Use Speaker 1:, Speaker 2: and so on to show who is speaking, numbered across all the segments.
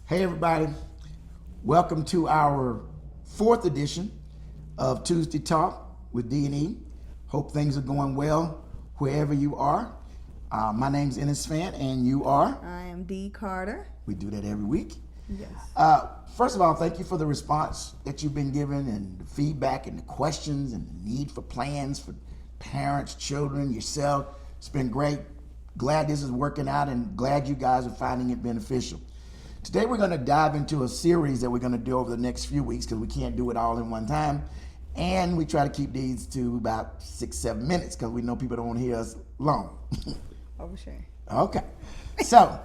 Speaker 1: Hey everybody, welcome to our fourth edition of Tuesday Talk with Dee and E. Hope things are going well wherever you are. My name's Ennis Fan and you are?
Speaker 2: I am Dee Carter.
Speaker 1: We do that every week.
Speaker 2: Yes.
Speaker 1: First of all, thank you for the response that you've been given and the feedback and the questions and the need for plans for parents, children, yourself. It's been great. Glad this is working out and glad you guys are finding it beneficial. Today we're going to dive into a series that we're going to do over the next few weeks because we can't do it all in one time. And we try to keep these to about 6-7 minutes because we know people don't want to hear us long.
Speaker 2: Oh, sure.
Speaker 1: Okay. So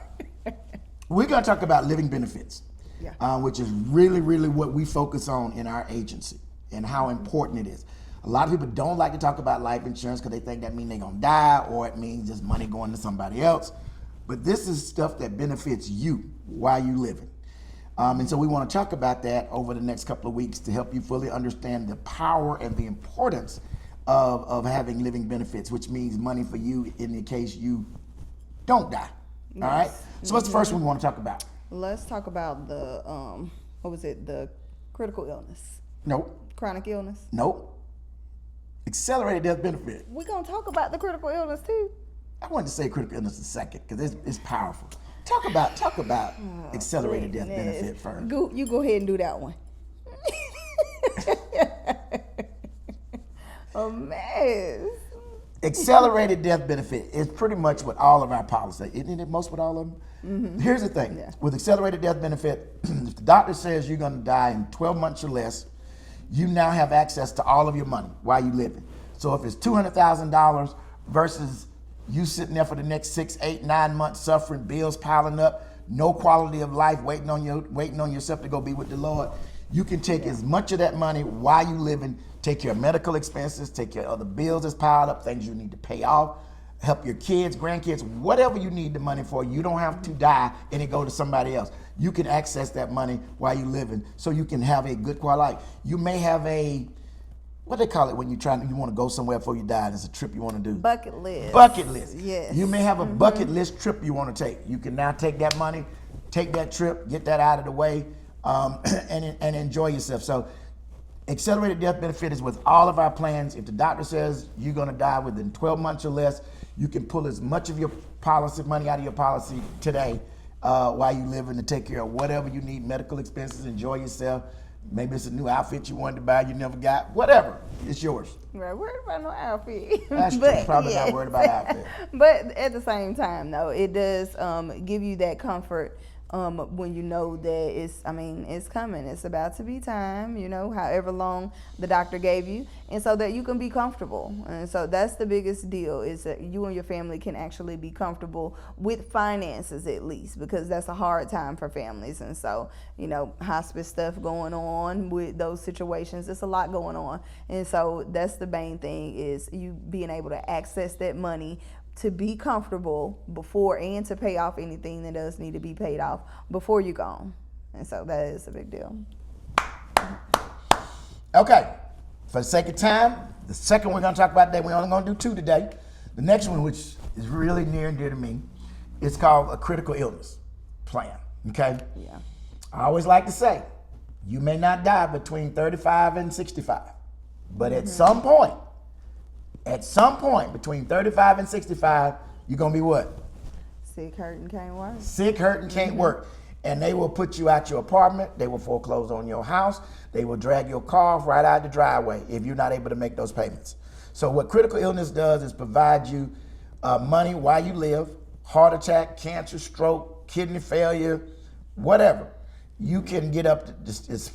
Speaker 1: we're going to talk about living benefits, which is really what we focus on in our agency and how important it is. A lot of people don't like to talk about life insurance because they think that means they're going to die or it means just money going to somebody else. But this is stuff that benefits you while you living. And so we want to talk about that over the next couple of weeks to help you fully understand the power and the importance of having living benefits, which means money for you in the case you don't die. All right? So what's the first one we want to talk about?
Speaker 2: Let's talk about the, the critical illness.
Speaker 1: Nope.
Speaker 2: Chronic illness.
Speaker 1: Nope. Accelerated death benefit.
Speaker 2: We're going to talk about the critical illness too.
Speaker 1: I wanted to say critical illness a second because it's powerful. Talk about accelerated death benefit first.
Speaker 2: You go ahead and do that one. A mess.
Speaker 1: Accelerated death benefit is pretty much what all of our policies, isn't it? Most with all of them. Mm-hmm. Here's the thing: with accelerated death benefit, if the doctor says you're going to die in 12 months or less, you now have access to all of your money while you're living. So if it's $200,000 versus you sitting there for the next 6, 8, 9 months suffering, bills piling up, no quality of life, waiting on yourself to go be with the Lord. You can take as much of that money while you living, take care of medical expenses, take care of other bills that's piled up, things you need to pay off, help your kids, grandkids, whatever you need the money for. You don't have to die and it go to somebody else. You can access that money while you living so you can have a good quality life. You may have a, what they call it when you want to go somewhere before you die and it's a trip you want to do?
Speaker 2: Bucket list.
Speaker 1: Bucket list.
Speaker 2: Yes.
Speaker 1: You may have a bucket list trip you want to take. You can now take that money, take that trip, get that out of the way, and enjoy yourself. So accelerated death benefit is with all of our plans. If the doctor says you're going to die within 12 months or less, you can pull as much of your policy money out of your policy today while you living to take care of whatever you need, medical expenses, enjoy yourself. Maybe it's a new outfit you wanted to buy you never got. Whatever, it's yours.
Speaker 2: Right, worried about no outfit.
Speaker 1: That's true. Probably not worried about outfit.
Speaker 2: But at the same time, though, it does give you that comfort when you know that it's coming. It's about to be time, however long the doctor gave you, and so that you can be comfortable. And so that's the biggest deal, is that you and your family can actually be comfortable with finances, at least, because that's a hard time for families. And so, hospice stuff going on with those situations, it's a lot going on. And so that's the main thing, is you being able to access that money to be comfortable before and to pay off anything that does need to be paid off before you go. And so that is a big deal.
Speaker 1: Okay, for the sake of time, the second we're going to talk about today, we're only going to do 2 today. The next one, which is really near and dear to me, is called a critical illness plan, okay?
Speaker 2: Yeah.
Speaker 1: I always like to say, you may not die between 35 and 65, but at some point between 35 and 65, you're going to be what?
Speaker 2: Sick, hurt, and can't work.
Speaker 1: Sick, hurt, and can't work. And they will put you out your apartment. They will foreclose on your house. They will drag your car right out the driveway if you're not able to make those payments. So what critical illness does is provide you money while you live, heart attack, cancer, stroke, kidney failure, whatever. You can get up to it's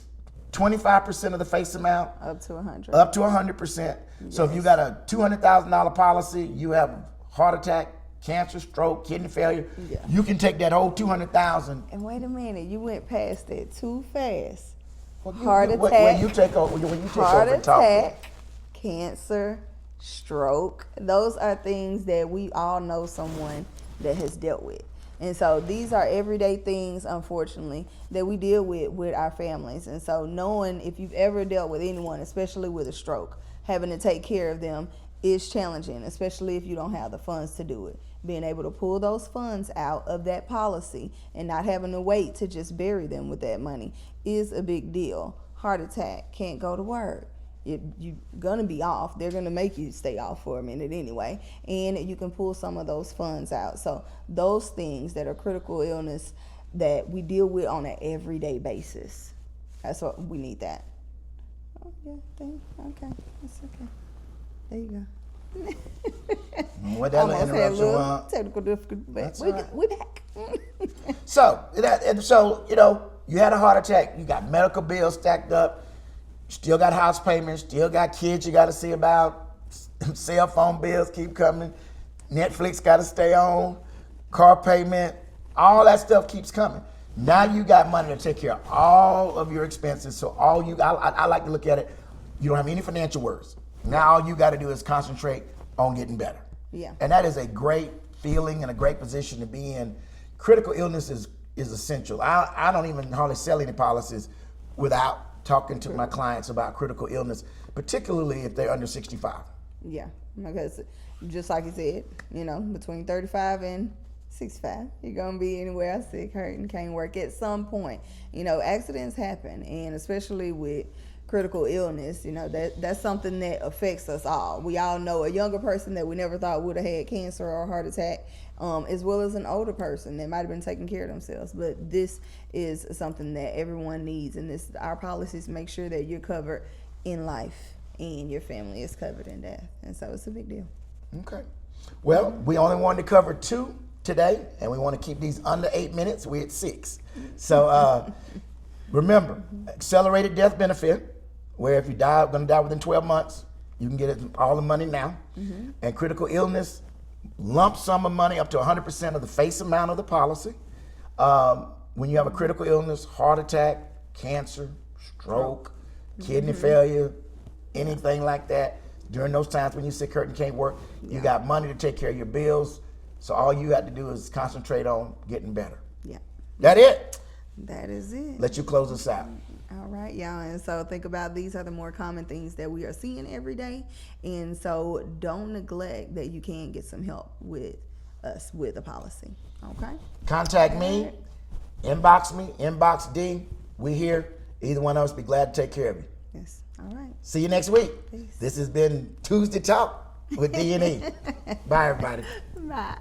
Speaker 1: 25% of the face amount.
Speaker 2: Up to 100.
Speaker 1: Up to 100%. Yes. So if you got a $200,000 policy, you have heart attack, cancer, stroke, kidney failure, you can take that whole $200,000.
Speaker 2: And wait a minute, you went past that too fast.
Speaker 1: Heart attack. When you take over and talk.
Speaker 2: Cancer, stroke. Those are things that we all know someone that has dealt with. And so these are everyday things, unfortunately, that we deal with our families. And so knowing if you've ever dealt with anyone, especially with a stroke, having to take care of them is challenging, especially if you don't have the funds to do it. being able to pull those funds out of that policy and not having to wait to just bury them with that money is a big deal. Heart attack, can't go to work. You're gonna be off. They're gonna make you stay off for a minute anyway, and you can pull some of those funds out. So those things that are critical illness that we deal with on an everyday basis, that's what we need. That. Oh yeah, okay, that's okay. There you go.
Speaker 1: What that
Speaker 2: Almost had a
Speaker 1: interruption
Speaker 2: little
Speaker 1: was.
Speaker 2: technical difficulty, but
Speaker 1: That's
Speaker 2: we,
Speaker 1: all right.
Speaker 2: we back.
Speaker 1: So you know, you had a heart attack. You got medical bills stacked up. Still got house payments. Still got kids you got to see about. Cell phone bills keep coming. Netflix got to stay on. Car payment. All that stuff keeps coming. Now you got money to take care of all of your expenses. So I like to look at it. You don't have any financial worries. Now all you got to do is concentrate on getting better.
Speaker 2: Yeah.
Speaker 1: And that is a great feeling and a great position to be in. Critical illness is essential. I don't even hardly sell any policies without talking to my clients about critical illness, particularly if they're under 65.
Speaker 2: Yeah, because just like you said, you know, between 35 and 65, you're gonna be anywhere sick, hurt, and can't work at some point. You know, accidents happen, and especially with critical illness, you know, that's something that affects us all. We all know a younger person that we never thought would have had cancer or a heart attack, as well as an older person that might have been taking care of themselves. But this is something that everyone needs, and this our policies make sure that you're covered in life and your family is covered in death, and so it's a big deal.
Speaker 1: Okay. Well, we only wanted to cover 2 today, and we want to keep these under 8 minutes. We're at 6. So remember, accelerated death benefit, where if you going to die within 12 months, you can get all the money now. And critical illness, lump sum of money up to 100% of the face amount of the policy. When you have a critical illness, heart attack, cancer, stroke, kidney failure, anything like that, during those times when you're sick, hurt, and can't work, you got money to take care of your bills. So all you have to do is concentrate on getting better.
Speaker 2: Yeah,
Speaker 1: That it?
Speaker 2: that is it.
Speaker 1: Let you close us out.
Speaker 2: All right, y'all. And so think about these are the more common things that we are seeing every day. And so don't neglect that you can get some help with us with a policy. Okay?
Speaker 1: Contact me, inbox D. We here. Either one of us be glad to take care of you.
Speaker 2: Yes. All right.
Speaker 1: See you next week.
Speaker 2: Peace.
Speaker 1: This has been Tuesday Talk with D and E. Bye, everybody.
Speaker 2: Bye.